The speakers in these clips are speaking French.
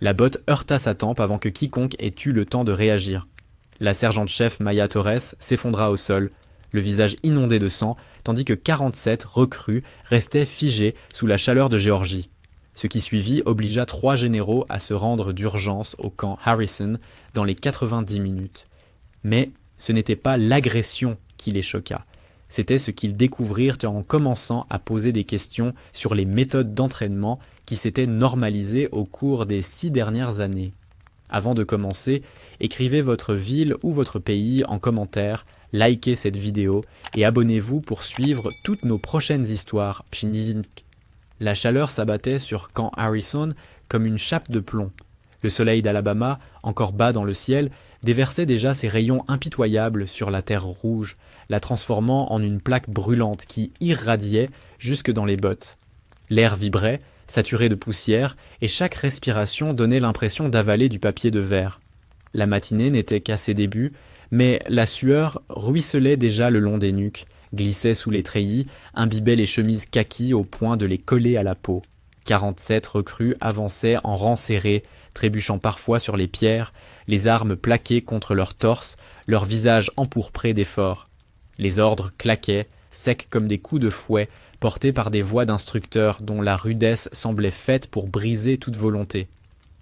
La botte heurta sa tempe avant que quiconque ait eu le temps de réagir. La sergente-chef Maya Torres s'effondra au sol, le visage inondé de sang, tandis que 47 recrues restaient figées sous la chaleur de Géorgie. Ce qui suivit obligea 3 généraux à se rendre d'urgence au camp Harrison dans les 90 minutes. Mais ce n'était pas l'agression qui les choqua, c'était ce qu'ils découvrirent en commençant à poser des questions sur les méthodes d'entraînement qui s'étaient normalisées au cours des 6 dernières années. Avant de commencer, écrivez votre ville ou votre pays en commentaire, likez cette vidéo et abonnez-vous pour suivre toutes nos prochaines histoires. La chaleur s'abattait sur Camp Harrison comme une chape de plomb. Le soleil d'Alabama, encore bas dans le ciel, déversait déjà ses rayons impitoyables sur la terre rouge, la transformant en une plaque brûlante qui irradiait jusque dans les bottes. L'air vibrait, saturé de poussière, et chaque respiration donnait l'impression d'avaler du papier de verre. La matinée n'était qu'à ses débuts, mais la sueur ruisselait déjà le long des nuques, glissait sous les treillis, imbibait les chemises kaki au point de les coller à la peau. 47 recrues avançaient en rang serré, trébuchant parfois sur les pierres, les armes plaquées contre leurs torses, leurs visages empourprés d'effort. Les ordres claquaient, secs comme des coups de fouet, portés par des voix d'instructeurs dont la rudesse semblait faite pour briser toute volonté.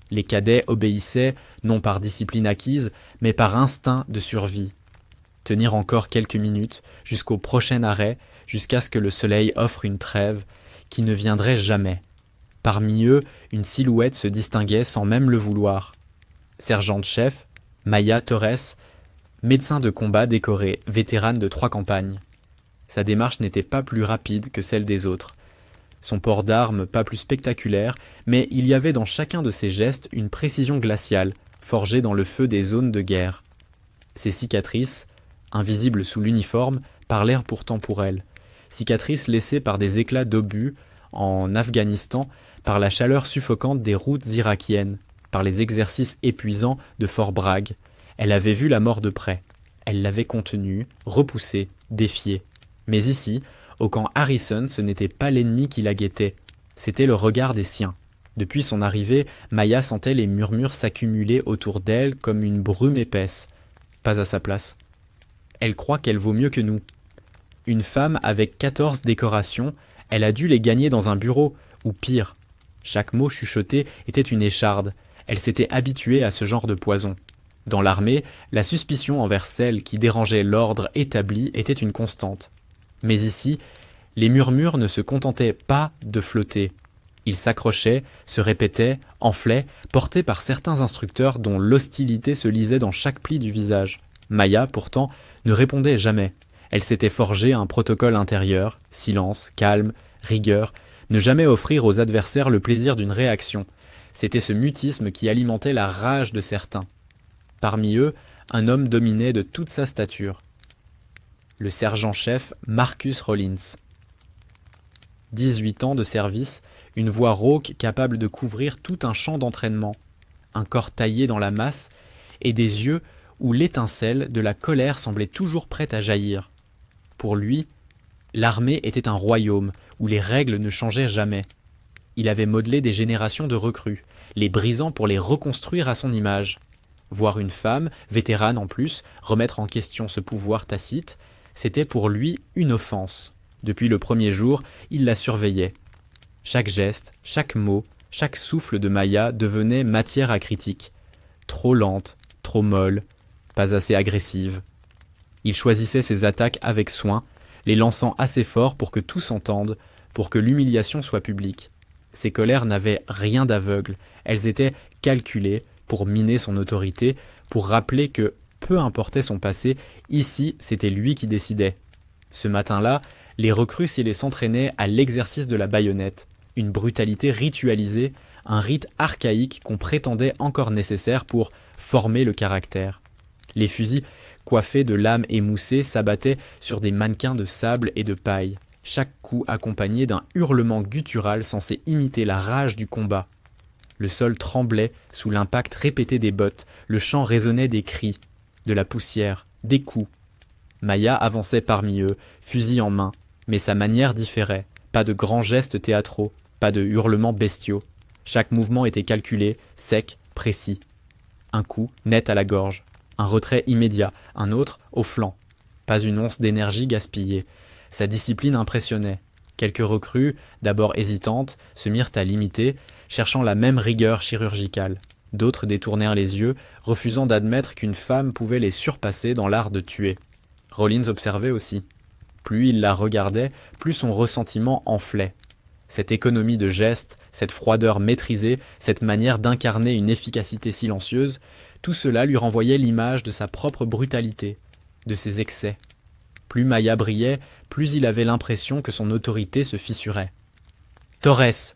Les cadets obéissaient, non par discipline acquise, mais par instinct de survie. Tenir encore quelques minutes, jusqu'au prochain arrêt, jusqu'à ce que le soleil offre une trêve, qui ne viendrait jamais. Parmi eux, une silhouette se distinguait sans même le vouloir. Sergente-chef, Maya Torres, médecin de combat décoré, vétérane de 3 campagnes. Sa démarche n'était pas plus rapide que celle des autres. Son port d'armes pas plus spectaculaire, mais il y avait dans chacun de ses gestes une précision glaciale, forgée dans le feu des zones de guerre. Ses cicatrices, invisibles sous l'uniforme, parlèrent pourtant pour elle. Cicatrices laissées par des éclats d'obus en Afghanistan, par la chaleur suffocante des routes irakiennes, par les exercices épuisants de Fort Bragg. Elle avait vu la mort de près. Elle l'avait contenue, repoussée, défiée. Mais ici, au camp Harrison, ce n'était pas l'ennemi qui la guettait, c'était le regard des siens. Depuis son arrivée, Maya sentait les murmures s'accumuler autour d'elle comme une brume épaisse. Pas à sa place. Elle croit qu'elle vaut mieux que nous. Une femme avec 14 décorations, elle a dû les gagner dans un bureau, ou pire. Chaque mot chuchoté était une écharde. Elle s'était habituée à ce genre de poison. Dans l'armée, la suspicion envers celle qui dérangeait l'ordre établi était une constante. Mais ici, les murmures ne se contentaient pas de flotter. Ils s'accrochaient, se répétaient, enflaient, portés par certains instructeurs dont l'hostilité se lisait dans chaque pli du visage. Maya, pourtant, ne répondait jamais. Elle s'était forgé un protocole intérieur, silence, calme, rigueur, ne jamais offrir aux adversaires le plaisir d'une réaction. C'était ce mutisme qui alimentait la rage de certains. Parmi eux, un homme dominait de toute sa stature. Le sergent-chef Marcus Rollins. 18 ans de service, une voix rauque capable de couvrir tout un champ d'entraînement, un corps taillé dans la masse et des yeux où l'étincelle de la colère semblait toujours prête à jaillir. Pour lui, l'armée était un royaume où les règles ne changeaient jamais. Il avait modelé des générations de recrues, les brisant pour les reconstruire à son image. Voir une femme, vétérane en plus, remettre en question ce pouvoir tacite, c'était pour lui une offense. Depuis le premier jour, il la surveillait. Chaque geste, chaque mot, chaque souffle de Maya devenait matière à critique. Trop lente, trop molle, pas assez agressive. Il choisissait ses attaques avec soin, les lançant assez fort pour que tout s'entende, pour que l'humiliation soit publique. Ses colères n'avaient rien d'aveugle, elles étaient calculées pour miner son autorité, pour rappeler que, peu importait son passé, ici c'était lui qui décidait. Ce matin-là, les recrues s'entraînaient à l'exercice de la baïonnette, une brutalité ritualisée, un rite archaïque qu'on prétendait encore nécessaire pour former le caractère. Les fusils, coiffés de lames émoussées, s'abattaient sur des mannequins de sable et de paille, chaque coup accompagné d'un hurlement guttural censé imiter la rage du combat. Le sol tremblait sous l'impact répété des bottes, le champ résonnait des cris, de la poussière, des coups. Maya avançait parmi eux, fusil en main, mais sa manière différait. Pas de grands gestes théâtraux, pas de hurlements bestiaux. Chaque mouvement était calculé, sec, précis. Un coup, net à la gorge. Un retrait immédiat, un autre au flanc. Pas une once d'énergie gaspillée. Sa discipline impressionnait. Quelques recrues, d'abord hésitantes, se mirent à l'imiter, cherchant la même rigueur chirurgicale. D'autres détournèrent les yeux, refusant d'admettre qu'une femme pouvait les surpasser dans l'art de tuer. Rollins observait aussi. Plus il la regardait, plus son ressentiment enflait. Cette économie de gestes, cette froideur maîtrisée, cette manière d'incarner une efficacité silencieuse, tout cela lui renvoyait l'image de sa propre brutalité, de ses excès. Plus Maya brillait, plus il avait l'impression que son autorité se fissurait. « Torres !»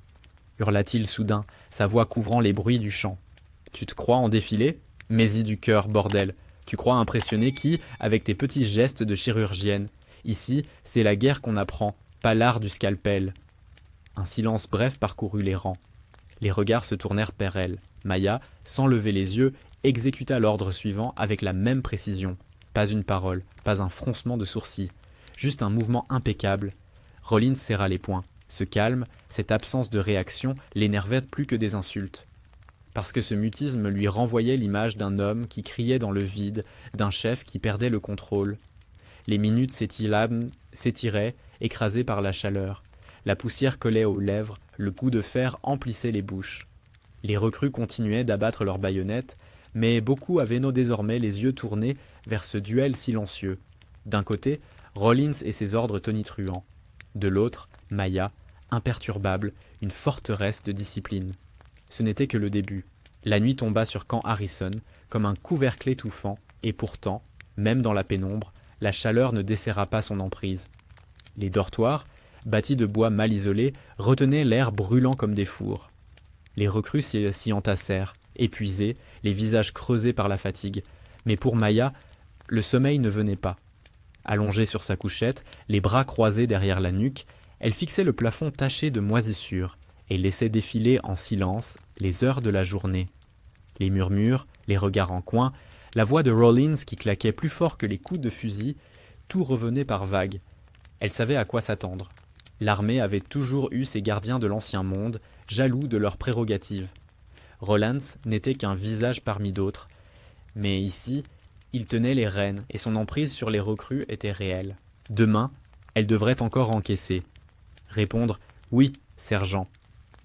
hurla-t-il soudain, sa voix couvrant les bruits du champ. « Tu te crois en défilé ? Mais-y du cœur, bordel. Tu crois impressionner qui, avec tes petits gestes de chirurgienne ? Ici, c'est la guerre qu'on apprend, pas l'art du scalpel. » Un silence bref parcourut les rangs. Les regards se tournèrent vers elle. Maya, sans lever les yeux, exécuta l'ordre suivant avec la même précision. Pas une parole, pas un froncement de sourcils, juste un mouvement impeccable. Rollins serra les poings. Ce calme, cette absence de réaction, l'énervait plus que des insultes. Parce que ce mutisme lui renvoyait l'image d'un homme qui criait dans le vide, d'un chef qui perdait le contrôle. Les minutes s'étiraient, écrasées par la chaleur. La poussière collait aux lèvres, le coup de fer emplissait les bouches. Les recrues continuaient d'abattre leurs baïonnettes, mais beaucoup avaient désormais les yeux tournés vers ce duel silencieux. D'un côté, Rollins et ses ordres tonitruants. De l'autre, Maya, imperturbable, une forteresse de discipline. Ce n'était que le début. La nuit tomba sur Camp Harrison, comme un couvercle étouffant, et pourtant, même dans la pénombre, la chaleur ne desserra pas son emprise. Les dortoirs, bâtis de bois mal isolés, retenaient l'air brûlant comme des fours. Les recrues s'y entassèrent, épuisées, les visages creusés par la fatigue. Mais pour Maya, le sommeil ne venait pas. Allongée sur sa couchette, les bras croisés derrière la nuque, elle fixait le plafond taché de moisissures et laissait défiler en silence les heures de la journée. Les murmures, les regards en coin, la voix de Rollins qui claquait plus fort que les coups de fusil, tout revenait par vagues. Elle savait à quoi s'attendre. L'armée avait toujours eu ses gardiens de l'ancien monde, jaloux de leurs prérogatives. Rollins n'était qu'un visage parmi d'autres, mais ici, il tenait les rênes et son emprise sur les recrues était réelle. Demain, elle devrait encore encaisser. Répondre « Oui, sergent ».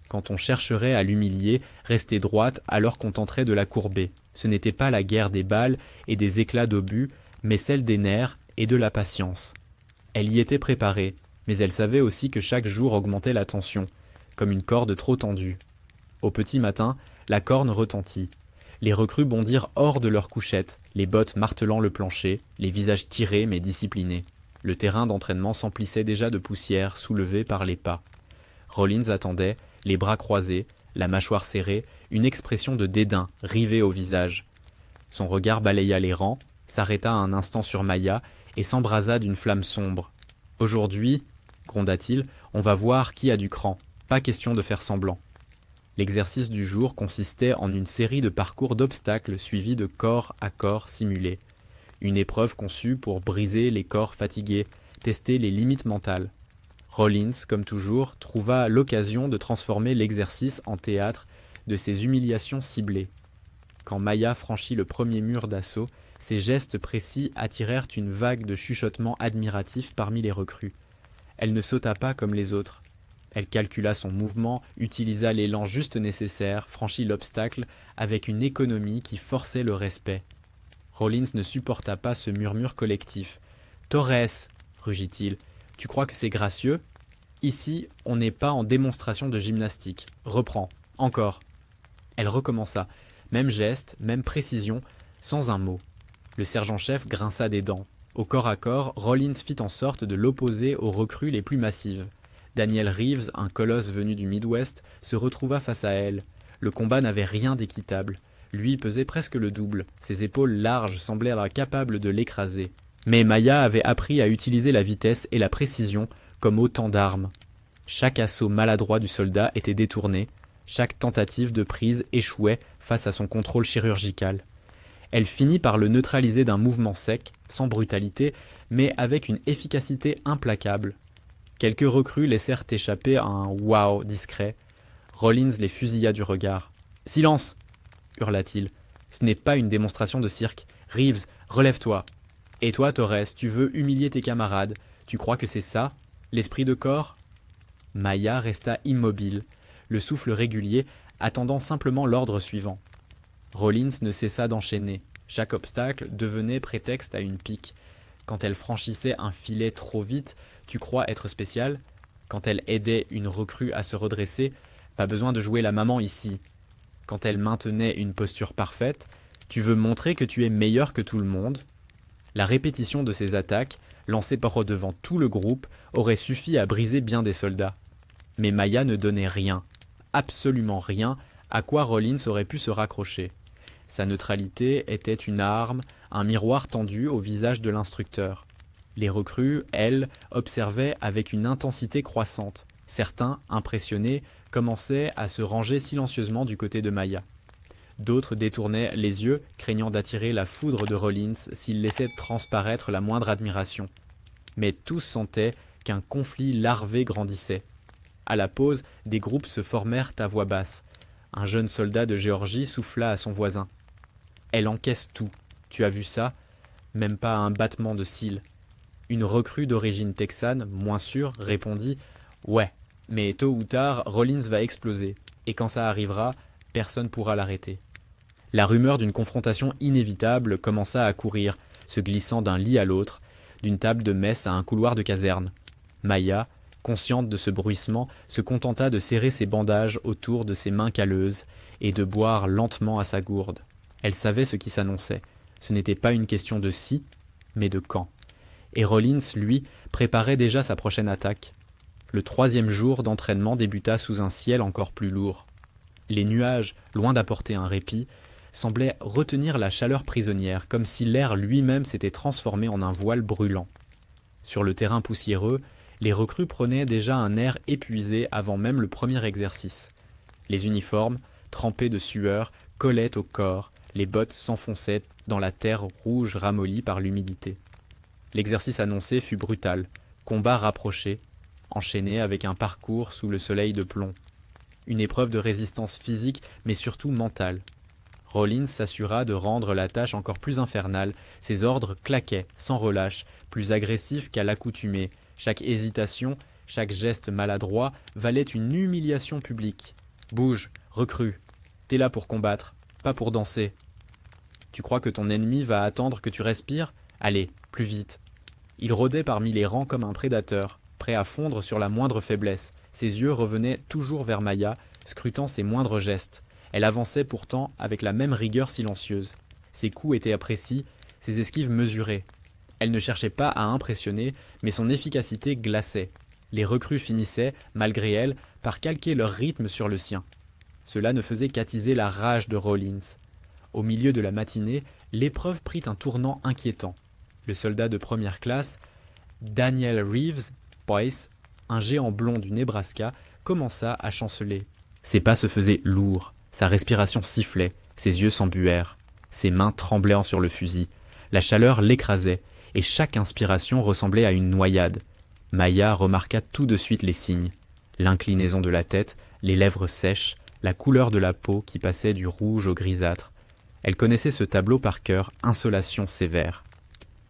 Quand on chercherait à l'humilier, rester droite alors qu'on tenterait de la courber. Ce n'était pas la guerre des balles et des éclats d'obus, mais celle des nerfs et de la patience. Elle y était préparée, mais elle savait aussi que chaque jour augmentait la tension, comme une corde trop tendue. Au petit matin, la corne retentit. Les recrues bondirent hors de leur couchette, les bottes martelant le plancher, les visages tirés mais disciplinés. Le terrain d'entraînement s'emplissait déjà de poussière soulevée par les pas. Rollins attendait, les bras croisés, la mâchoire serrée, une expression de dédain rivée au visage. Son regard balaya les rangs, s'arrêta un instant sur Maya et s'embrasa d'une flamme sombre. « Aujourd'hui, gronda-t-il, on va voir qui a du cran, pas question de faire semblant. » L'exercice du jour consistait en une série de parcours d'obstacles suivis de corps à corps simulés. Une épreuve conçue pour briser les corps fatigués, tester les limites mentales. Rollins, comme toujours, trouva l'occasion de transformer l'exercice en théâtre de ses humiliations ciblées. Quand Maya franchit le premier mur d'assaut, ses gestes précis attirèrent une vague de chuchotements admiratifs parmi les recrues. Elle ne sauta pas comme les autres. Elle calcula son mouvement, utilisa l'élan juste nécessaire, franchit l'obstacle avec une économie qui forçait le respect. Rollins ne supporta pas ce murmure collectif. « Torres !» rugit-il. « Tu crois que c'est gracieux ? Ici, on n'est pas en démonstration de gymnastique. Reprends. Encore. » Elle recommença. Même geste, même précision, sans un mot. Le sergent-chef grinça des dents. Au corps à corps, Rollins fit en sorte de l'opposer aux recrues les plus massives. Daniel Reeves, un colosse venu du Midwest, se retrouva face à elle. Le combat n'avait rien d'équitable. Lui pesait presque le double. Ses épaules larges semblèrent capables de l'écraser. Mais Maya avait appris à utiliser la vitesse et la précision comme autant d'armes. Chaque assaut maladroit du soldat était détourné. Chaque tentative de prise échouait face à son contrôle chirurgical. Elle finit par le neutraliser d'un mouvement sec, sans brutalité, mais avec une efficacité implacable. Quelques recrues laissèrent échapper un « wow » discret. Rollins les fusilla du regard. « Silence !» hurla-t-il. « Ce n'est pas une démonstration de cirque. Reeves, relève-toi. Et toi, Torres, tu veux humilier tes camarades. Tu crois que c'est ça, l'esprit de corps ?» Maya resta immobile, le souffle régulier, attendant simplement l'ordre suivant. Rollins ne cessa d'enchaîner. Chaque obstacle devenait prétexte à une pique. Quand elle franchissait un filet trop vite, tu crois être spécial. Quand elle aidait une recrue à se redresser, pas besoin de jouer la maman ici. Quand elle maintenait une posture parfaite, tu veux montrer que tu es meilleur que tout le monde. La répétition de ces attaques, lancées par devant tout le groupe, aurait suffi à briser bien des soldats. Mais Maya ne donnait rien, absolument rien, à quoi Rollins aurait pu se raccrocher. Sa neutralité était une arme, un miroir tendu au visage de l'instructeur. Les recrues, elles, observaient avec une intensité croissante. Certains, impressionnés, commençaient à se ranger silencieusement du côté de Maya. D'autres détournaient les yeux, craignant d'attirer la foudre de Rollins s'il laissait transparaître la moindre admiration. Mais tous sentaient qu'un conflit larvé grandissait. À la pause, des groupes se formèrent à voix basse. Un jeune soldat de Géorgie souffla à son voisin. « Elle encaisse tout. Tu as vu ça ? Même pas un battement de cils. » Une recrue d'origine texane, moins sûre, répondit « Ouais, mais tôt ou tard, Rollins va exploser. Et quand ça arrivera, personne pourra l'arrêter. » La rumeur d'une confrontation inévitable commença à courir, se glissant d'un lit à l'autre, d'une table de messe à un couloir de caserne. Maya, consciente de ce bruissement, se contenta de serrer ses bandages autour de ses mains calleuses et de boire lentement à sa gourde. Elle savait ce qui s'annonçait. Ce n'était pas une question de si, mais de quand. Et Rollins, lui, préparait déjà sa prochaine attaque. Le 3e jour d'entraînement débuta sous un ciel encore plus lourd. Les nuages, loin d'apporter un répit, semblaient retenir la chaleur prisonnière, comme si l'air lui-même s'était transformé en un voile brûlant. Sur le terrain poussiéreux, les recrues prenaient déjà un air épuisé avant même le premier exercice. Les uniformes, trempés de sueur, collaient au corps, les bottes s'enfonçaient dans la terre rouge ramollie par l'humidité. L'exercice annoncé fut brutal, combat rapproché, enchaîné avec un parcours sous le soleil de plomb. Une épreuve de résistance physique, mais surtout mentale. Rollins s'assura de rendre la tâche encore plus infernale. Ses ordres claquaient, sans relâche, plus agressifs qu'à l'accoutumée. Chaque hésitation, chaque geste maladroit valait une humiliation publique. « Bouge, recrue. T'es là pour combattre, pas pour danser. Tu crois que ton ennemi va attendre que tu respires ? Allez, plus vite. » Il rôdait parmi les rangs comme un prédateur, prêt à fondre sur la moindre faiblesse. Ses yeux revenaient toujours vers Maya, scrutant ses moindres gestes. Elle avançait pourtant avec la même rigueur silencieuse. Ses coups étaient précis, ses esquives mesurées. Elle ne cherchait pas à impressionner, mais son efficacité glaçait. Les recrues finissaient, malgré elle, par calquer leur rythme sur le sien. Cela ne faisait qu'attiser la rage de Rollins. Au milieu de la matinée, l'épreuve prit un tournant inquiétant. Le soldat de première classe, Daniel Reeves Boyce, un géant blond du Nebraska, commença à chanceler. Ses pas se faisaient lourds, sa respiration sifflait, ses yeux s'embuèrent, ses mains tremblaient sur le fusil. La chaleur l'écrasait, et chaque inspiration ressemblait à une noyade. Maya remarqua tout de suite les signes. L'inclinaison de la tête, les lèvres sèches, la couleur de la peau qui passait du rouge au grisâtre. Elle connaissait ce tableau par cœur, insolation sévère.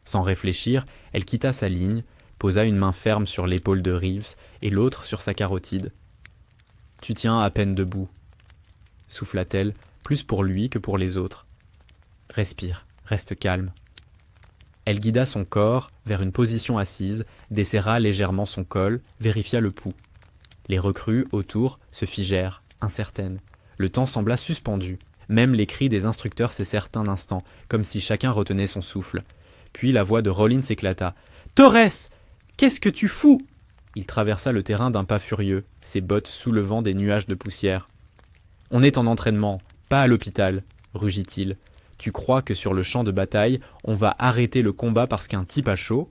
Sans réfléchir, elle quitta sa ligne, posa une main ferme sur l'épaule de Reeves et l'autre sur sa carotide. « Tu tiens à peine debout », souffla-t-elle, plus pour lui que pour les autres. « Respire, reste calme. » Elle guida son corps vers une position assise, desserra légèrement son col, vérifia le pouls. Les recrues autour se figèrent, incertaines. Le temps sembla suspendu. Même les cris des instructeurs cessèrent un instant, comme si chacun retenait son souffle. Puis la voix de Rollins éclata. « Torres ! Qu'est-ce que tu fous ?» Il traversa le terrain d'un pas furieux, ses bottes soulevant des nuages de poussière. « On est en entraînement, pas à l'hôpital, » rugit-il. « Tu crois que sur le champ de bataille, on va arrêter le combat parce qu'un type a chaud ?»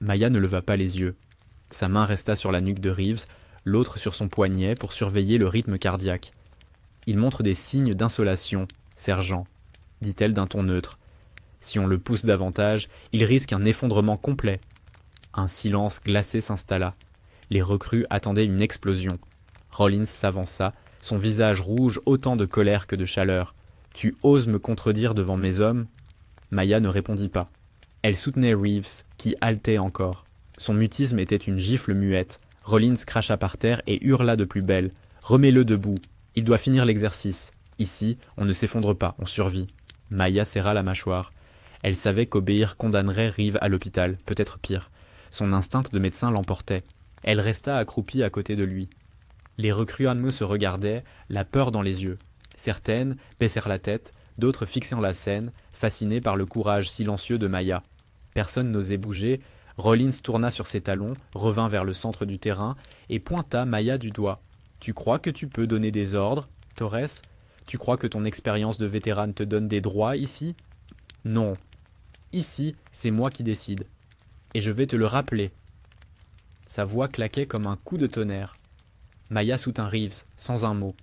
Maya ne leva pas les yeux. Sa main resta sur la nuque de Reeves, l'autre sur son poignet pour surveiller le rythme cardiaque. « Il montre des signes d'insolation, sergent, » dit-elle d'un ton neutre. « Si on le pousse davantage, il risque un effondrement complet. » Un silence glacé s'installa. Les recrues attendaient une explosion. Rollins s'avança, son visage rouge autant de colère que de chaleur. « Tu oses me contredire devant mes hommes ?» Maya ne répondit pas. Elle soutenait Reeves, qui haletait encore. Son mutisme était une gifle muette. Rollins cracha par terre et hurla de plus belle. « Remets-le debout. Il doit finir l'exercice. Ici, on ne s'effondre pas, on survit. » Maya serra la mâchoire. Elle savait qu'obéir condamnerait Reeves à l'hôpital, peut-être pire. Son instinct de médecin l'emportait. Elle resta accroupie à côté de lui. Les recrues animaux se regardaient, la peur dans les yeux. Certaines baissèrent la tête, d'autres fixèrent la scène, fascinées par le courage silencieux de Maya. Personne n'osait bouger. Rollins tourna sur ses talons, revint vers le centre du terrain et pointa Maya du doigt. « Tu crois que tu peux donner des ordres, Torres ? Tu crois que ton expérience de vétérane te donne des droits ici ? Non. Ici, c'est moi qui décide. Et je vais te le rappeler. » Sa voix claquait comme un coup de tonnerre. Maya soutint Reeves, sans un mot.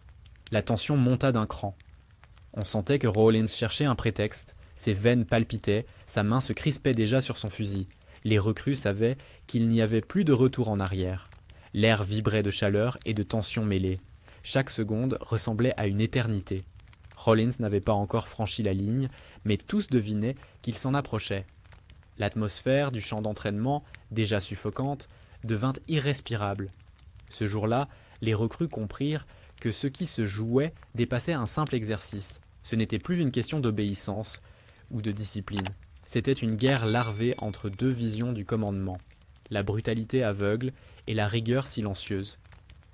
La tension monta d'un cran. On sentait que Rollins cherchait un prétexte, ses veines palpitaient, sa main se crispait déjà sur son fusil. Les recrues savaient qu'il n'y avait plus de retour en arrière. L'air vibrait de chaleur et de tension mêlée. Chaque seconde ressemblait à une éternité. Rollins n'avait pas encore franchi la ligne, mais tous devinaient qu'il s'en approchait. L'atmosphère du champ d'entraînement, déjà suffocante, devint irrespirable. Ce jour-là, les recrues comprirent que ce qui se jouait dépassait un simple exercice. Ce n'était plus une question d'obéissance ou de discipline. C'était une guerre larvée entre deux visions du commandement, la brutalité aveugle et la rigueur silencieuse.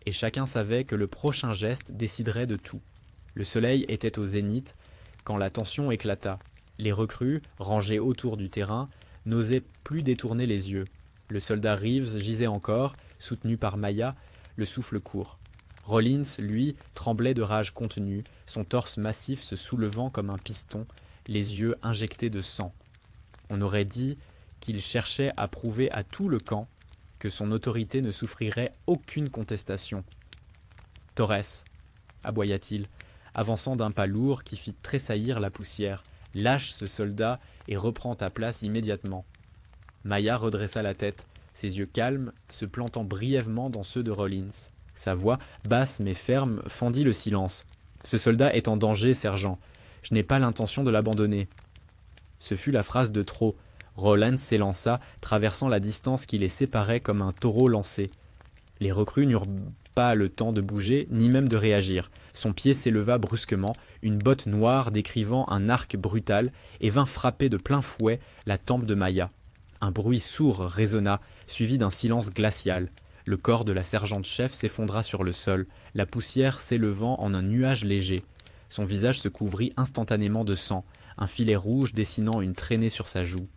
Et chacun savait que le prochain geste déciderait de tout. Le soleil était au zénith quand la tension éclata. Les recrues, rangées autour du terrain, n'osaient plus détourner les yeux. Le soldat Reeves gisait encore, soutenu par Maya, le souffle court. Rollins, lui, tremblait de rage contenue, son torse massif se soulevant comme un piston, les yeux injectés de sang. On aurait dit qu'il cherchait à prouver à tout le camp que son autorité ne souffrirait aucune contestation. « Torres !» aboya-t-il, avançant d'un pas lourd qui fit tressaillir la poussière. « Lâche ce soldat et reprends ta place immédiatement. » Maya redressa la tête, ses yeux calmes se plantant brièvement dans ceux de Rollins. Sa voix, basse mais ferme, fendit le silence. « Ce soldat est en danger, sergent. Je n'ai pas l'intention de l'abandonner. » Ce fut la phrase de trop. Rollins s'élança, traversant la distance qui les séparait comme un taureau lancé. Les recrues n'eurent pas le temps de bouger, ni même de réagir. Son pied s'éleva brusquement, une botte noire décrivant un arc brutal, et vint frapper de plein fouet la tempe de Maya. Un bruit sourd résonna, suivi d'un silence glacial. Le corps de la sergente-chef s'effondra sur le sol, la poussière s'élevant en un nuage léger. Son visage se couvrit instantanément de sang, un filet rouge dessinant une traînée sur sa joue.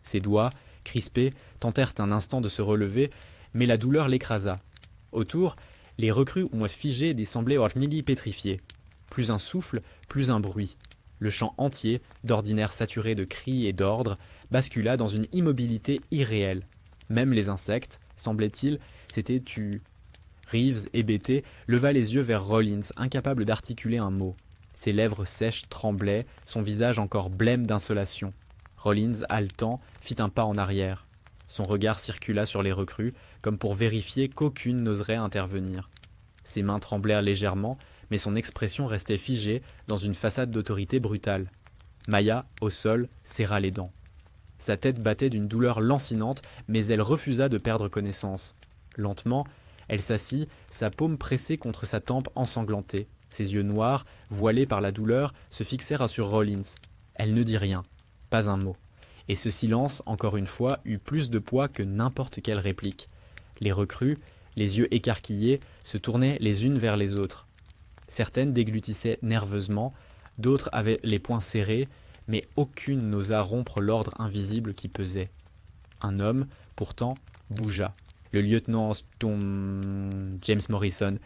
Ses doigts, crispés, tentèrent un instant de se relever, mais la douleur l'écrasa. Autour, les recrues ont figé et semblaient pétrifiés. Plus un souffle, plus un bruit. Le champ entier, d'ordinaire saturé de cris et d'ordres, bascula dans une immobilité irréelle. Même les insectes, semblait-il, s'étaient tus. Reeves, hébété, leva les yeux vers Rollins, incapable d'articuler un mot. Ses lèvres sèches tremblaient, son visage encore blême d'insolation. Rollins, haletant, fit un pas en arrière. Son regard circula sur les recrues, comme pour vérifier qu'aucune n'oserait intervenir. Ses mains tremblèrent légèrement, mais son expression restait figée dans une façade d'autorité brutale. Maya, au sol, serra les dents. Sa tête battait d'une douleur lancinante, mais elle refusa de perdre connaissance. Lentement, elle s'assit, sa paume pressée contre sa tempe ensanglantée. Ses yeux noirs, voilés par la douleur, se fixèrent sur Rollins. Elle ne dit rien, pas un mot. Et ce silence, encore une fois, eut plus de poids que n'importe quelle réplique. Les recrues, les yeux écarquillés, se tournaient les unes vers les autres. Certaines déglutissaient nerveusement, d'autres avaient les poings serrés, mais aucune n'osa rompre l'ordre invisible qui pesait. Un homme, pourtant, bougea. Le lieutenant James Morrison,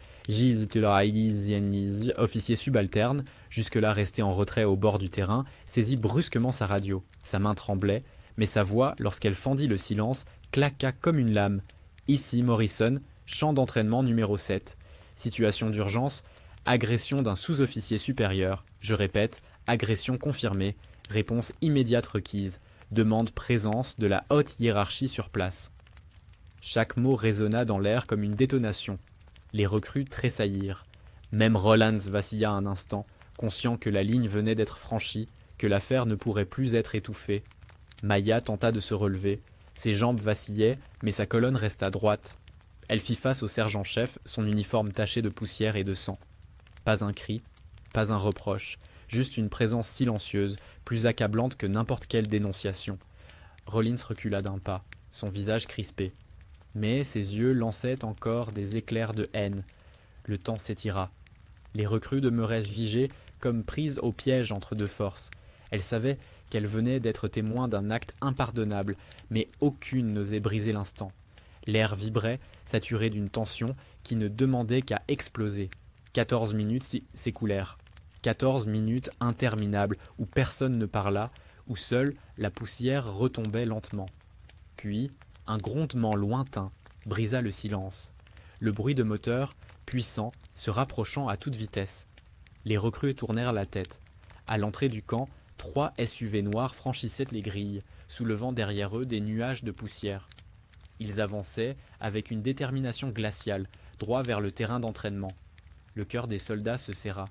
officier subalterne, jusque-là resté en retrait au bord du terrain, saisit brusquement sa radio. Sa main tremblait, mais sa voix, lorsqu'elle fendit le silence, claqua comme une lame. Ici Morrison, champ d'entraînement numéro 7. Situation d'urgence, agression d'un sous-officier supérieur. Je répète, agression confirmée. Réponse immédiate requise. Demande présence de la haute hiérarchie sur place. Chaque mot résonna dans l'air comme une détonation. Les recrues tressaillirent. Même Rollins vacilla un instant, conscient que la ligne venait d'être franchie, que l'affaire ne pourrait plus être étouffée. Maya tenta de se relever. Ses jambes vacillaient, mais sa colonne resta droite. Elle fit face au sergent-chef, son uniforme taché de poussière et de sang. Pas un cri, pas un reproche, juste une présence silencieuse, plus accablante que n'importe quelle dénonciation. Rollins recula d'un pas, son visage crispé. Mais ses yeux lançaient encore des éclairs de haine. Le temps s'étira. Les recrues demeuraient figées comme prises au piège entre deux forces. Elles savaient qu'elles venaient d'être témoins d'un acte impardonnable, mais aucune n'osait briser l'instant. L'air vibrait, saturé d'une tension qui ne demandait qu'à exploser. 14 minutes s'écoulèrent. 14 minutes interminables où personne ne parla, où seule la poussière retombait lentement. Puis, un grondement lointain brisa le silence. Le bruit de moteur, puissant, se rapprochant à toute vitesse. Les recrues tournèrent la tête. À l'entrée du camp, 3 SUV noirs franchissaient les grilles, soulevant derrière eux des nuages de poussière. Ils avançaient avec une détermination glaciale, droit vers le terrain d'entraînement. Le cœur des soldats se serra.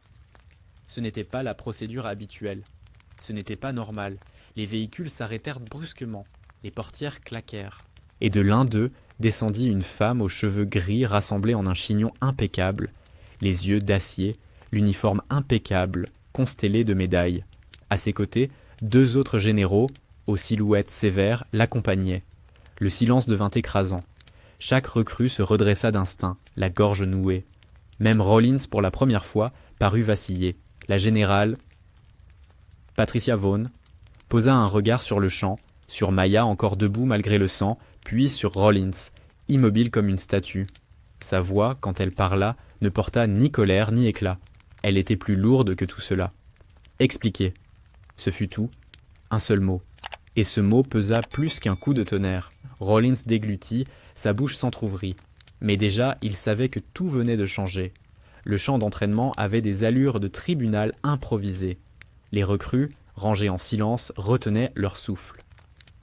Ce n'était pas la procédure habituelle. Ce n'était pas normal. Les véhicules s'arrêtèrent brusquement. Les portières claquèrent. Et de l'un d'eux descendit une femme aux cheveux gris rassemblés en un chignon impeccable, les yeux d'acier, l'uniforme impeccable, constellé de médailles. À ses côtés, 2 autres généraux, aux silhouettes sévères, l'accompagnaient. Le silence devint écrasant. Chaque recrue se redressa d'instinct, la gorge nouée. Même Rollins, pour la première fois, parut vaciller. La générale, Patricia Vaughn, posa un regard sur le champ, sur Maya encore debout malgré le sang, puis sur Rollins, immobile comme une statue. Sa voix, quand elle parla, ne porta ni colère ni éclat. Elle était plus lourde que tout cela. Expliquer. Ce fut tout. Un seul mot. Et ce mot pesa plus qu'un coup de tonnerre. Rollins déglutit, sa bouche s'entr'ouvrit. Mais déjà, il savait que tout venait de changer. Le champ d'entraînement avait des allures de tribunal improvisé. Les recrues, rangées en silence, retenaient leur souffle.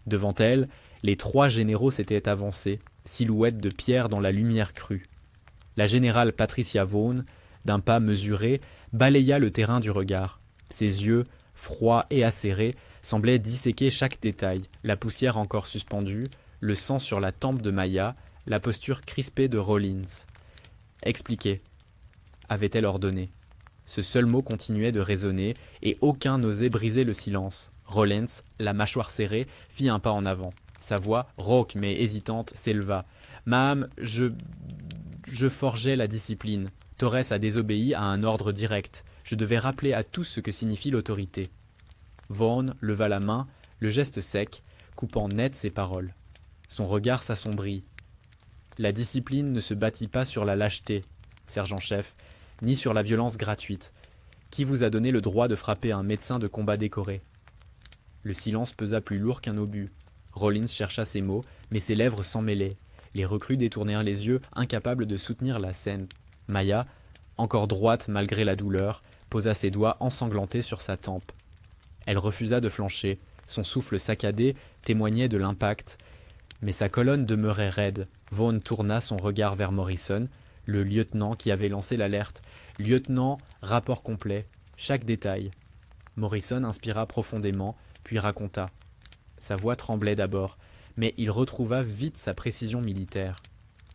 Devant elles, les 3 généraux s'étaient avancés, silhouettes de pierre dans la lumière crue. La générale Patricia Vaughn, d'un pas mesuré, balaya le terrain du regard. Ses yeux, froids et acérés, semblaient disséquer chaque détail, la poussière encore suspendue, le sang sur la tempe de Maya, la posture crispée de Rollins. « Expliquez », avait-elle ordonné. Ce seul mot continuait de résonner, et aucun n'osait briser le silence. Rollins, la mâchoire serrée, fit un pas en avant. Sa voix, rauque mais hésitante, s'éleva. « Ma'am, je forgeais la discipline. Torres a désobéi à un ordre direct. Je devais rappeler à tous ce que signifie l'autorité. » Vaughn leva la main, le geste sec, coupant net ses paroles. Son regard s'assombrit. « La discipline ne se bâtit pas sur la lâcheté, sergent-chef, ni sur la violence gratuite. Qui vous a donné le droit de frapper un médecin de combat décoré ?» Le silence pesa plus lourd qu'un obus. Rollins chercha ses mots, mais ses lèvres s'en mêlaient. Les recrues détournèrent les yeux, incapables de soutenir la scène. Maya, encore droite malgré la douleur, posa ses doigts ensanglantés sur sa tempe. Elle refusa de flancher. Son souffle saccadé témoignait de l'impact. Mais sa colonne demeurait raide. Vaughn tourna son regard vers Morrison, le lieutenant qui avait lancé l'alerte. Lieutenant, rapport complet, chaque détail. Morrison inspira profondément, puis raconta. Sa voix tremblait d'abord, mais il retrouva vite sa précision militaire.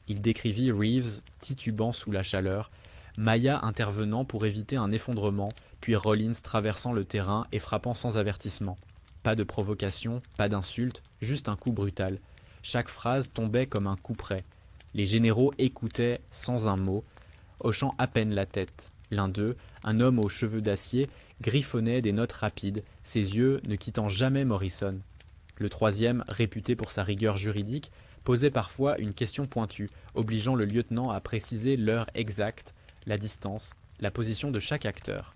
Il décrivit Reeves titubant sous la chaleur, Maya intervenant pour éviter un effondrement, puis Rollins traversant le terrain et frappant sans avertissement. Pas de provocation, pas d'insulte, juste un coup brutal. Chaque phrase tombait comme un coup près. Les généraux écoutaient sans un mot, hochant à peine la tête. L'un d'eux, un homme aux cheveux d'acier, griffonnait des notes rapides, ses yeux ne quittant jamais Morrison. Le troisième, réputé pour sa rigueur juridique, posait parfois une question pointue, obligeant le lieutenant à préciser l'heure exacte, la distance, la position de chaque acteur.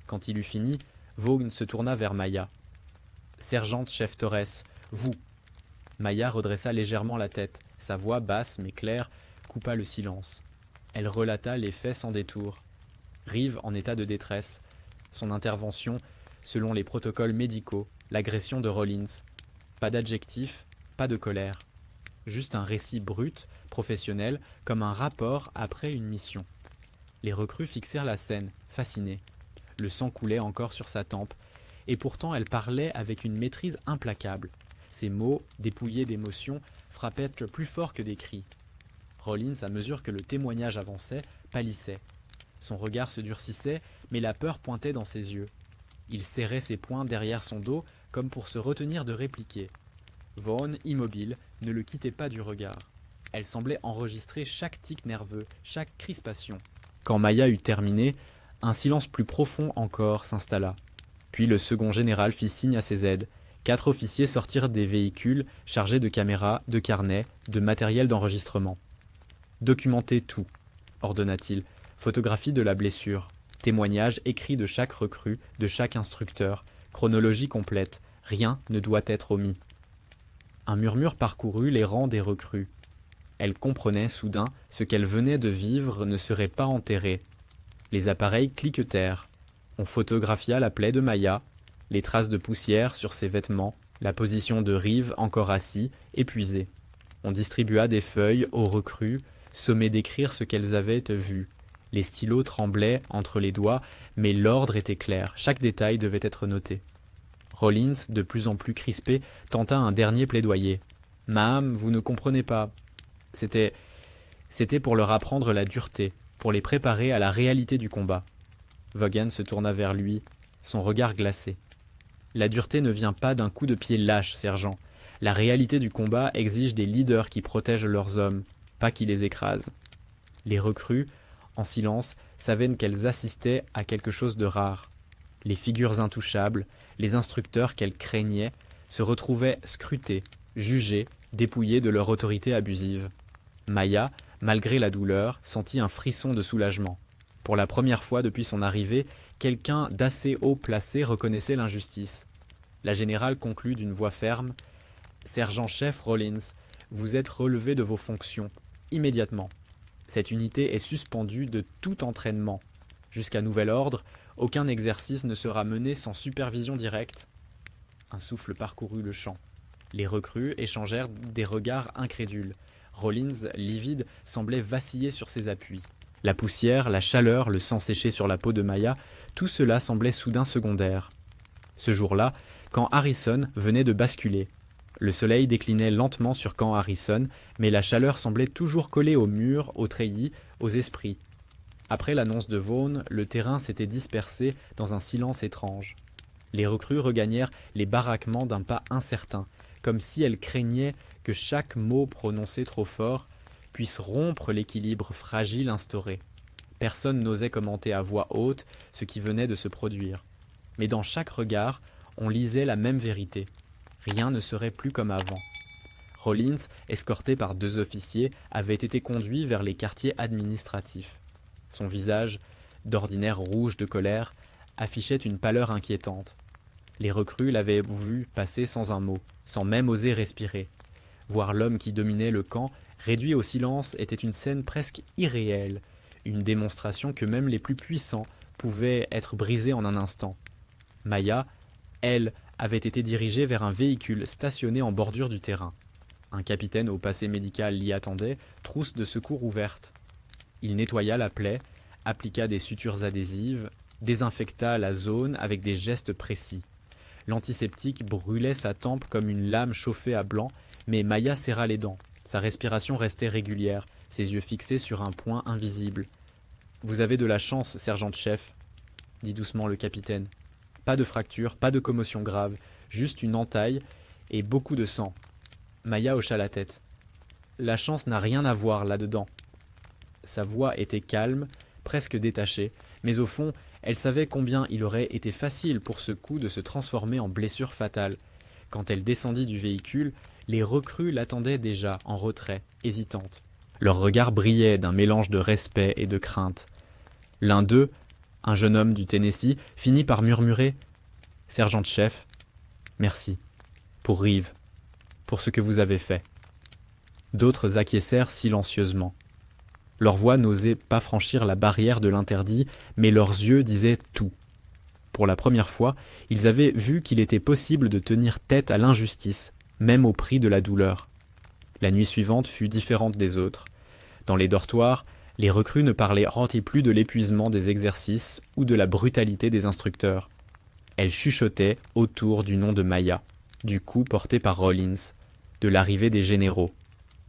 Quand il eut fini, Vaughn se tourna vers Maya. « Sergente-chef Torres, vous !» Maya redressa légèrement la tête. Sa voix basse mais claire coupa le silence. Elle relata les faits sans détour. Reeves en état de détresse, son intervention selon les protocoles médicaux, l'agression de Rollins. Pas d'adjectif, pas de colère. Juste un récit brut, professionnel, comme un rapport après une mission. Les recrues fixèrent la scène, fascinés. Le sang coulait encore sur sa tempe, et pourtant elle parlait avec une maîtrise implacable. Ses mots, dépouillés d'émotion, frappaient plus fort que des cris. Rollins, à mesure que le témoignage avançait, pâlissait. Son regard se durcissait, mais la peur pointait dans ses yeux. Il serrait ses poings derrière son dos, comme pour se retenir de répliquer. Vaughn, immobile, ne le quittait pas du regard. Elle semblait enregistrer chaque tic nerveux, chaque crispation. Quand Maya eut terminé, un silence plus profond encore s'installa. Puis le second général fit signe à ses aides. 4 officiers sortirent des véhicules chargés de caméras, de carnets, de matériel d'enregistrement. « Documentez tout », ordonna-t-il. « Photographie de la blessure, témoignage écrit de chaque recrue, de chaque instructeur, chronologie complète, rien ne doit être omis. » Un murmure parcourut les rangs des recrues. Elle comprenait soudain ce qu'elle venait de vivre ne serait pas enterré. Les appareils cliquetèrent. On photographia la plaie de Maya, les traces de poussière sur ses vêtements, la position de Reeve encore assis, épuisé. On distribua des feuilles aux recrues, sommées d'écrire ce qu'elles avaient vu. Les stylos tremblaient entre les doigts, mais l'ordre était clair, chaque détail devait être noté. Rollins, de plus en plus crispé, tenta un dernier plaidoyer. « Ma'am, vous ne comprenez pas. C'était pour leur apprendre la dureté, pour les préparer à la réalité du combat. » Vaughan se tourna vers lui, son regard glacé. « La dureté ne vient pas d'un coup de pied lâche, sergent. La réalité du combat exige des leaders qui protègent leurs hommes, pas qui les écrasent. » Les recrues, en silence, savaient qu'elles assistaient à quelque chose de rare. Les figures intouchables, les instructeurs qu'elles craignaient, se retrouvaient scrutés, jugés, dépouillés de leur autorité abusive. Maya, malgré la douleur, sentit un frisson de soulagement. Pour la première fois depuis son arrivée, quelqu'un d'assez haut placé reconnaissait l'injustice. La générale conclut d'une voix ferme « Sergent-chef Rollins, vous êtes relevé de vos fonctions, immédiatement. Cette unité est suspendue de tout entraînement. Jusqu'à nouvel ordre, aucun exercice ne sera mené sans supervision directe. » Un souffle parcourut le champ. Les recrues échangèrent des regards incrédules. Rollins, livide, semblait vaciller sur ses appuis. La poussière, la chaleur, le sang séché sur la peau de Maya, tout cela semblait soudain secondaire. Ce jour-là, Camp Harrison venait de basculer. Le soleil déclinait lentement sur Camp Harrison, mais la chaleur semblait toujours collée aux murs, aux treillis, aux esprits. Après l'annonce de Vaughn, le terrain s'était dispersé dans un silence étrange. Les recrues regagnèrent les baraquements d'un pas incertain, comme si elles craignaient que chaque mot prononcé trop fort puisse rompre l'équilibre fragile instauré. Personne n'osait commenter à voix haute ce qui venait de se produire. Mais dans chaque regard, on lisait la même vérité. Rien ne serait plus comme avant. Rollins, escorté par 2 officiers, avait été conduit vers les quartiers administratifs. Son visage, d'ordinaire rouge de colère, affichait une pâleur inquiétante. Les recrues l'avaient vu passer sans un mot, sans même oser respirer. Voir l'homme qui dominait le camp, réduit au silence, était une scène presque irréelle, une démonstration que même les plus puissants pouvaient être brisés en un instant. Maya, elle, avait été dirigée vers un véhicule stationné en bordure du terrain. Un capitaine au passé médical l'y attendait, trousse de secours ouverte. Il nettoya la plaie, appliqua des sutures adhésives, désinfecta la zone avec des gestes précis. L'antiseptique brûlait sa tempe comme une lame chauffée à blanc, mais Maya serra les dents. Sa respiration restait régulière, ses yeux fixés sur un point invisible. « Vous avez de la chance, sergent-chef, » dit doucement le capitaine. « Pas de fracture, pas de commotion grave, juste une entaille et beaucoup de sang. » Maya hocha la tête. « La chance n'a rien à voir là-dedans. » Sa voix était calme, presque détachée, mais au fond, elle savait combien il aurait été facile pour ce coup de se transformer en blessure fatale. Quand elle descendit du véhicule, les recrues l'attendaient déjà, en retrait, hésitantes. Leurs regards brillaient d'un mélange de respect et de crainte. L'un d'eux, un jeune homme du Tennessee, finit par murmurer « Sergent-chef, merci, pour Reeve, pour ce que vous avez fait. » D'autres acquiescèrent silencieusement. Leur voix n'osait pas franchir la barrière de l'interdit, mais leurs yeux disaient tout. Pour la première fois, ils avaient vu qu'il était possible de tenir tête à l'injustice, même au prix de la douleur. La nuit suivante fut différente des autres. Dans les dortoirs, Les recrues ne parlaient plus de l'épuisement des exercices ou de la brutalité des instructeurs. Elles chuchotaient autour du nom de Maya, du coup porté par Rollins, de l'arrivée des généraux.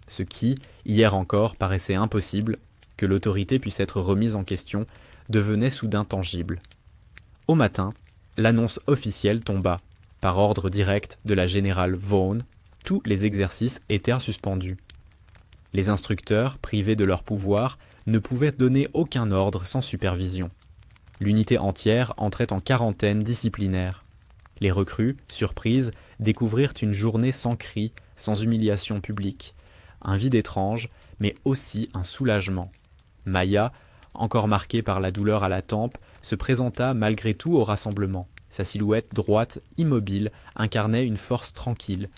Ce qui, hier encore, paraissait impossible, que l'autorité puisse être remise en question, devenait soudain tangible. Au matin, l'annonce officielle tomba. Par ordre direct de la générale Vaughn, tous les exercices étaient suspendus. Les instructeurs, privés de leur pouvoir, ne pouvaient donner aucun ordre sans supervision. L'unité entière entrait en quarantaine disciplinaire. Les recrues, surprises, découvrirent une journée sans cris, sans humiliation publique, un vide étrange, mais aussi un soulagement. Maya, encore marquée par la douleur à la tempe, se présenta malgré tout au rassemblement. Sa silhouette droite, immobile, incarnait une force tranquille.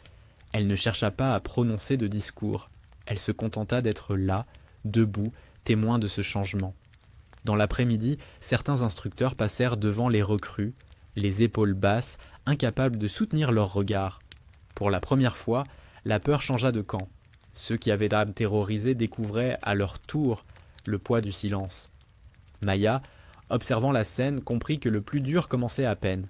Elle ne chercha pas à prononcer de discours. Elle se contenta d'être là, debout, témoin de ce changement. Dans l'après-midi, certains instructeurs passèrent devant les recrues, les épaules basses, incapables de soutenir leur regard. Pour la première fois, la peur changea de camp. Ceux qui avaient l'âme terrorisée découvraient, à leur tour, le poids du silence. Maya, observant la scène, comprit que le plus dur commençait à peine.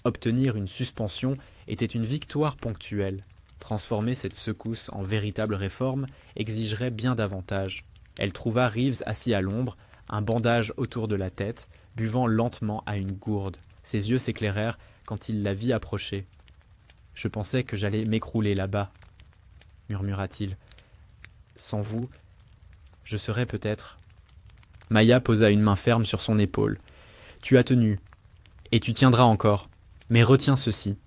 Obtenir une suspension était une victoire ponctuelle. Transformer cette secousse en véritable réforme exigerait bien davantage. Elle trouva Reeves assis à l'ombre, un bandage autour de la tête, buvant lentement à une gourde. Ses yeux s'éclairèrent quand il la vit approcher. « Je pensais que j'allais m'écrouler là-bas, » murmura-t-il. « Sans vous, je serais peut-être... » Maya posa une main ferme sur son épaule. « Tu as tenu, et tu tiendras encore. Mais retiens ceci.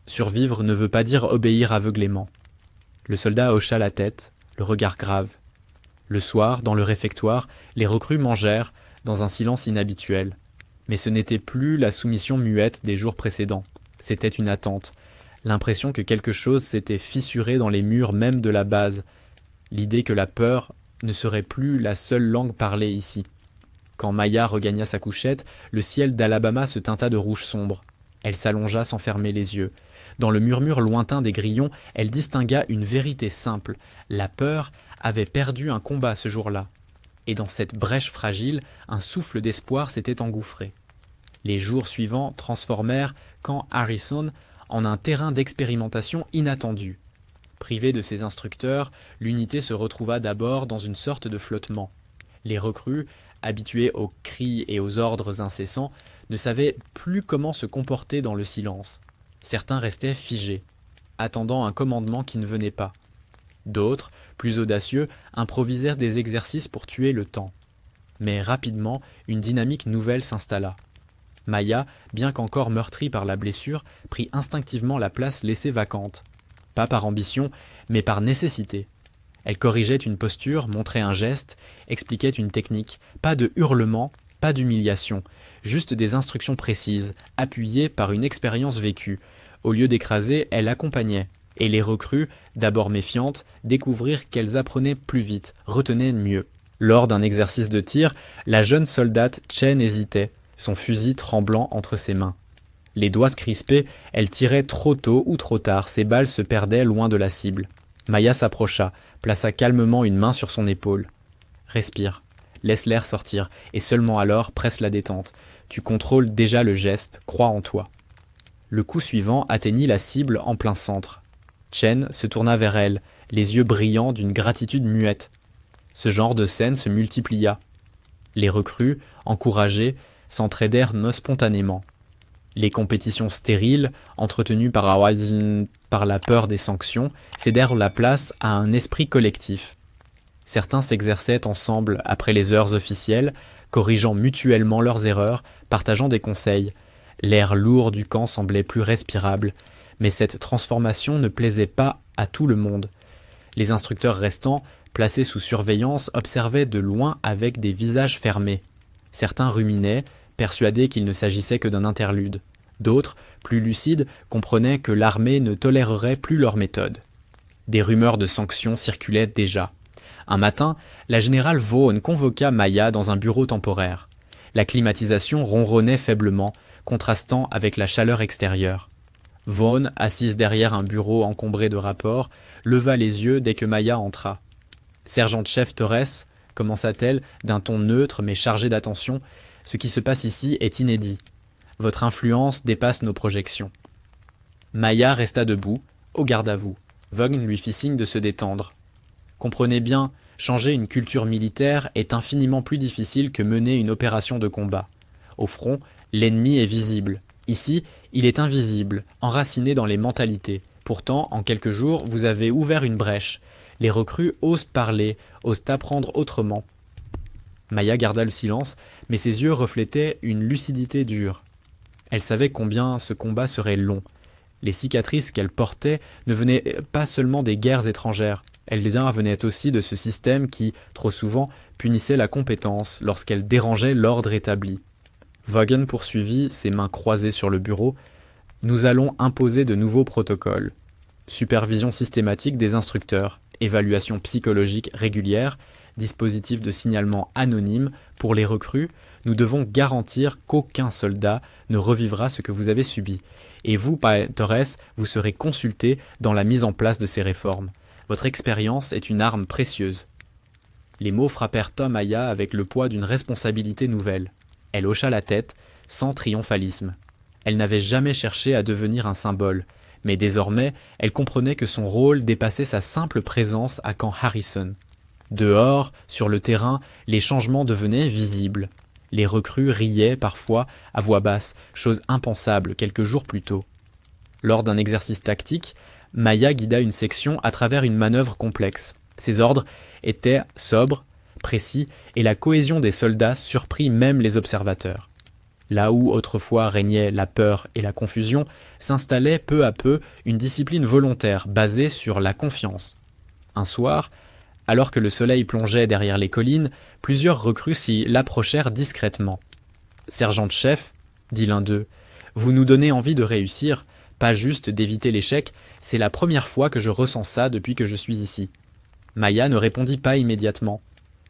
Survivre ne veut pas dire obéir aveuglément. » Le soldat hocha la tête, le regard grave. Le soir, dans le réfectoire, les recrues mangèrent, dans un silence inhabituel. Mais ce n'était plus la soumission muette des jours précédents. C'était une attente. L'impression que quelque chose s'était fissuré dans les murs même de la base. L'idée que la peur ne serait plus la seule langue parlée ici. Quand Maya regagna sa couchette, le ciel d'Alabama se teinta de rouge sombre. Elle s'allongea sans fermer les yeux. Dans le murmure lointain des grillons, elle distingua une vérité simple. La peur avait perdu un combat ce jour-là. Et dans cette brèche fragile, un souffle d'espoir s'était engouffré. Les jours suivants transformèrent Camp Harrison en un terrain d'expérimentation inattendu. Privée de ses instructeurs, l'unité se retrouva d'abord dans une sorte de flottement. Les recrues, habitués aux cris et aux ordres incessants, ne savaient plus comment se comporter dans le silence. Certains restaient figés, attendant un commandement qui ne venait pas. D'autres, plus audacieux, improvisèrent des exercices pour tuer le temps. Mais rapidement, une dynamique nouvelle s'installa. Maya, bien qu'encore meurtrie par la blessure, prit instinctivement la place laissée vacante. Pas par ambition, mais par nécessité. Elle corrigeait une posture, montrait un geste, expliquait une technique. Pas de hurlement, pas d'humiliation, juste des instructions précises, appuyées par une expérience vécue. Au lieu d'écraser, elle accompagnait. Et les recrues, d'abord méfiantes, découvrirent qu'elles apprenaient plus vite, retenaient mieux. Lors d'un exercice de tir, la jeune soldate Chen hésitait, son fusil tremblant entre ses mains. Les doigts crispés, elle tirait trop tôt ou trop tard, ses balles se perdaient loin de la cible. Maya s'approcha, plaça calmement une main sur son épaule. « Respire, laisse l'air sortir, et seulement alors presse la détente. Tu contrôles déjà le geste, crois en toi. » Le coup suivant atteignit la cible en plein centre. Chen se tourna vers elle, les yeux brillants d'une gratitude muette. Ce genre de scène se multiplia. Les recrues, encouragées, s'entraidèrent spontanément. Les compétitions stériles, entretenues par la peur des sanctions, cédèrent la place à un esprit collectif. Certains s'exerçaient ensemble après les heures officielles, corrigeant mutuellement leurs erreurs, partageant des conseils. L'air lourd du camp semblait plus respirable, mais cette transformation ne plaisait pas à tout le monde. Les instructeurs restants, placés sous surveillance, observaient de loin avec des visages fermés. Certains ruminaient, persuadés qu'il ne s'agissait que d'un interlude. D'autres, plus lucides, comprenaient que l'armée ne tolérerait plus leur méthode. Des rumeurs de sanctions circulaient déjà. Un matin, la générale Vaughn convoqua Maya dans un bureau temporaire. La climatisation ronronnait faiblement, contrastant avec la chaleur extérieure. Vaughn, assise derrière un bureau encombré de rapports, leva les yeux dès que Maya entra. « Sergent-chef Torres, commença-t-elle d'un ton neutre mais chargé d'attention. Ce qui se passe ici est inédit. Votre influence dépasse nos projections. Maya resta debout, au garde à vous. Vaughn lui fit signe de se détendre. Comprenez bien, changer une culture militaire est infiniment plus difficile que mener une opération de combat. Au front, l'ennemi est visible. Ici, il est invisible, enraciné dans les mentalités. Pourtant, en quelques jours, vous avez ouvert une brèche. Les recrues osent parler, osent apprendre autrement. Maya garda le silence, mais ses yeux reflétaient une lucidité dure. Elle savait combien ce combat serait long. Les cicatrices qu'elle portait ne venaient pas seulement des guerres étrangères. Elles venaient aussi de ce système qui, trop souvent, punissait la compétence lorsqu'elle dérangeait l'ordre établi. Vaughn poursuivit, ses mains croisées sur le bureau. « Nous allons imposer de nouveaux protocoles. Supervision systématique des instructeurs, évaluation psychologique régulière, dispositif de signalement anonyme pour les recrues. Nous devons garantir qu'aucun soldat ne revivra ce que vous avez subi. Et vous, Torres, vous serez consulté dans la mise en place de ces réformes. Votre expérience est une arme précieuse. » Les mots frappèrent Tom Aya avec le poids d'une responsabilité nouvelle. Elle hocha la tête, sans triomphalisme. Elle n'avait jamais cherché à devenir un symbole, mais désormais, elle comprenait que son rôle dépassait sa simple présence à Camp Harrison. Dehors, sur le terrain, les changements devenaient visibles. Les recrues riaient parfois à voix basse, chose impensable quelques jours plus tôt. Lors d'un exercice tactique, Maya guida une section à travers une manœuvre complexe. Ses ordres étaient sobres, précis, et la cohésion des soldats surprit même les observateurs. Là où autrefois régnait la peur et la confusion, s'installait peu à peu une discipline volontaire basée sur la confiance. Un soir, alors que le soleil plongeait derrière les collines, plusieurs recrues s'y approchèrent discrètement. « Sergent-chef, dit l'un d'eux, vous nous donnez envie de réussir, pas juste d'éviter l'échec, c'est la première fois que je ressens ça depuis que je suis ici. » Maya ne répondit pas immédiatement.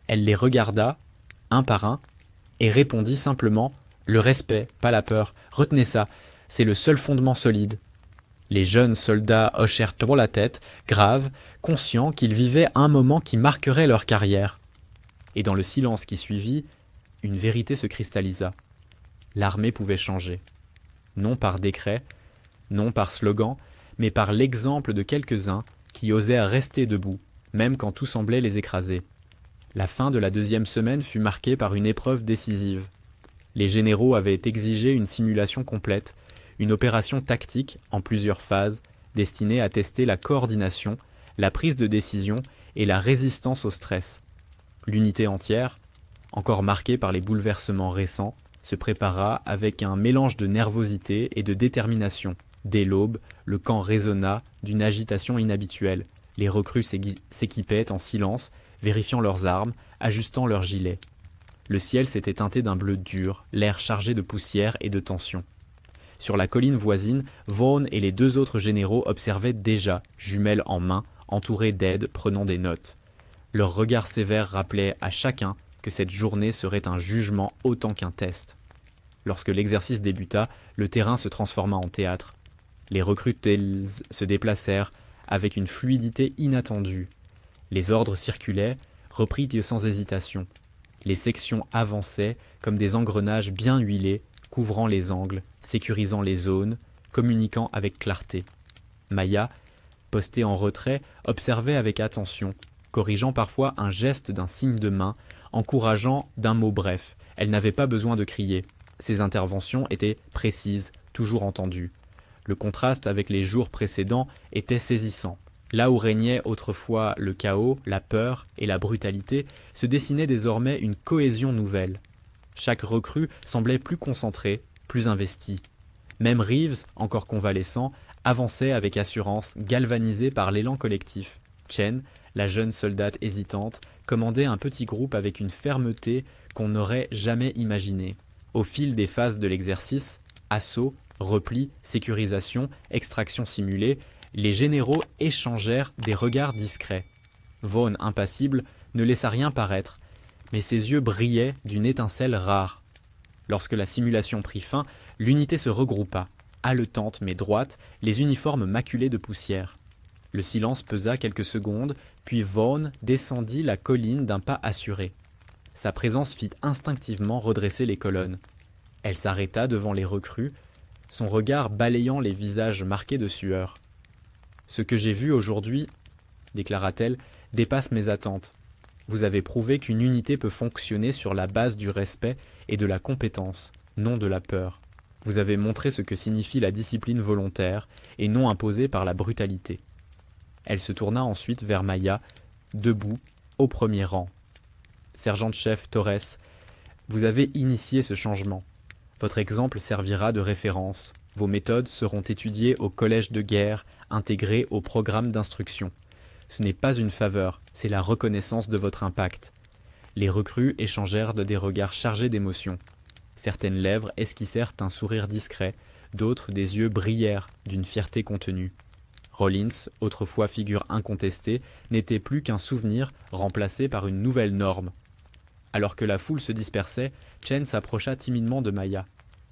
Elle les regarda, un par un, et répondit simplement « Le respect, pas la peur, retenez ça, c'est le seul fondement solide. » Les jeunes soldats hochèrent toujours la tête, graves, conscients qu'ils vivaient un moment qui marquerait leur carrière. Et dans le silence qui suivit, une vérité se cristallisa. L'armée pouvait changer. Non par décret, non par slogan, mais par l'exemple de quelques-uns qui osèrent rester debout, même quand tout semblait les écraser. La fin de la 2e semaine fut marquée par une épreuve décisive. Les généraux avaient exigé une simulation complète, une opération tactique en plusieurs phases, destinée à tester la coordination, la prise de décision et la résistance au stress. L'unité entière, encore marquée par les bouleversements récents, se prépara avec un mélange de nervosité et de détermination. Dès l'aube, le camp résonna d'une agitation inhabituelle. Les recrues s'équipaient en silence, vérifiant leurs armes, ajustant leurs gilets. Le ciel s'était teinté d'un bleu dur, l'air chargé de poussière et de tension. Sur la colline voisine, Vaughn et les 2 autres généraux observaient déjà, jumelles en main, entourés d'aides prenant des notes. Leurs regards sévères rappelaient à chacun que cette journée serait un jugement autant qu'un test. Lorsque l'exercice débuta, le terrain se transforma en théâtre. Les recrues se déplacèrent avec une fluidité inattendue. Les ordres circulaient, repris sans hésitation. Les sections avançaient comme des engrenages bien huilés, couvrant les angles, sécurisant les zones, communiquant avec clarté. Maya, postée en retrait, observait avec attention, corrigeant parfois un geste d'un signe de main, encourageant d'un mot bref. Elle n'avait pas besoin de crier. Ses interventions étaient précises, toujours entendues. Le contraste avec les jours précédents était saisissant. Là où régnait autrefois le chaos, la peur et la brutalité, se dessinait désormais une cohésion nouvelle. Chaque recrue semblait plus concentrée, plus investie. Même Reeves, encore convalescent, avançait avec assurance, galvanisé par l'élan collectif. Chen, la jeune soldate hésitante, commandait un petit groupe avec une fermeté qu'on n'aurait jamais imaginée. Au fil des phases de l'exercice, assaut, repli, sécurisation, extraction simulée, les généraux échangèrent des regards discrets. Vaughn, impassible, ne laissa rien paraître, mais ses yeux brillaient d'une étincelle rare. Lorsque la simulation prit fin, l'unité se regroupa, haletante mais droite, les uniformes maculés de poussière. Le silence pesa quelques secondes, puis Vaughn descendit la colline d'un pas assuré. Sa présence fit instinctivement redresser les colonnes. Elle s'arrêta devant les recrues, son regard balayant les visages marqués de sueur. « Ce que j'ai vu aujourd'hui, déclara-t-elle, dépasse mes attentes. Vous avez prouvé qu'une unité peut fonctionner sur la base du respect et de la compétence, non de la peur. Vous avez montré ce que signifie la discipline volontaire et non imposée par la brutalité. » Elle se tourna ensuite vers Maya, debout, au premier rang. « Sergent-chef Torres, vous avez initié ce changement. Votre exemple servira de référence. Vos méthodes seront étudiées au collège de guerre, intégrées au programme d'instruction. Ce n'est pas une faveur, c'est la reconnaissance de votre impact. » Les recrues échangèrent des regards chargés d'émotion. Certaines lèvres esquissèrent un sourire discret, d'autres des yeux brillèrent d'une fierté contenue. Rollins, autrefois figure incontestée, n'était plus qu'un souvenir remplacé par une nouvelle norme. Alors que la foule se dispersait, Chen s'approcha timidement de Maya.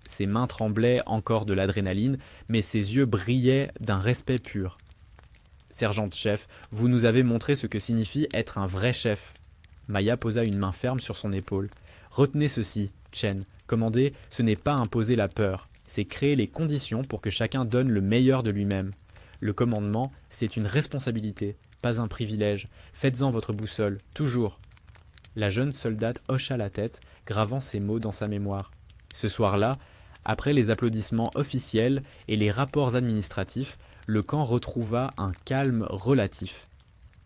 Ses mains tremblaient encore de l'adrénaline, mais ses yeux brillaient d'un respect pur. « Sergent-chef, vous nous avez montré ce que signifie être un vrai chef. » Maya posa une main ferme sur son épaule. « Retenez ceci, Chen. Commander, ce n'est pas imposer la peur, c'est créer les conditions pour que chacun donne le meilleur de lui-même. Le commandement, c'est une responsabilité, pas un privilège. Faites-en votre boussole, toujours. » La jeune soldate hocha la tête, gravant ces mots dans sa mémoire. Ce soir-là, après les applaudissements officiels et les rapports administratifs, le camp retrouva un calme relatif.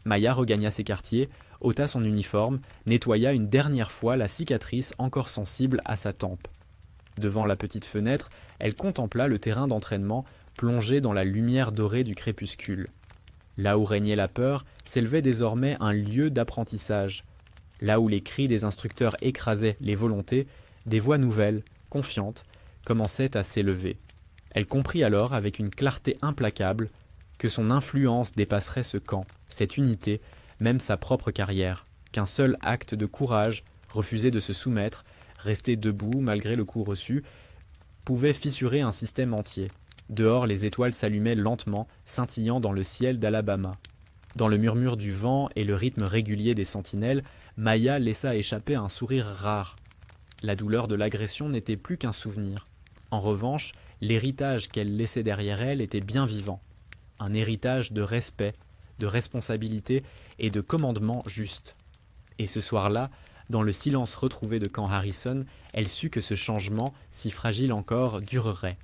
Maya regagna ses quartiers, ôta son uniforme, nettoya une dernière fois la cicatrice encore sensible à sa tempe. Devant la petite fenêtre, elle contempla le terrain d'entraînement plongé dans la lumière dorée du crépuscule. Là où régnait la peur, s'élevait désormais un lieu d'apprentissage. Là où les cris des instructeurs écrasaient les volontés, des voix nouvelles, confiantes, commençaient à s'élever. Elle comprit alors, avec une clarté implacable, que son influence dépasserait ce camp, cette unité, même sa propre carrière, qu'un seul acte de courage, refuser de se soumettre, rester debout malgré le coup reçu, pouvait fissurer un système entier. Dehors, les étoiles s'allumaient lentement, scintillant dans le ciel d'Alabama. Dans le murmure du vent et le rythme régulier des sentinelles, Maya laissa échapper un sourire rare. La douleur de l'agression n'était plus qu'un souvenir. En revanche, l'héritage qu'elle laissait derrière elle était bien vivant. Un héritage de respect, de responsabilité et de commandement juste. Et ce soir-là, dans le silence retrouvé de Camp Harrison, elle sut que ce changement, si fragile encore, durerait.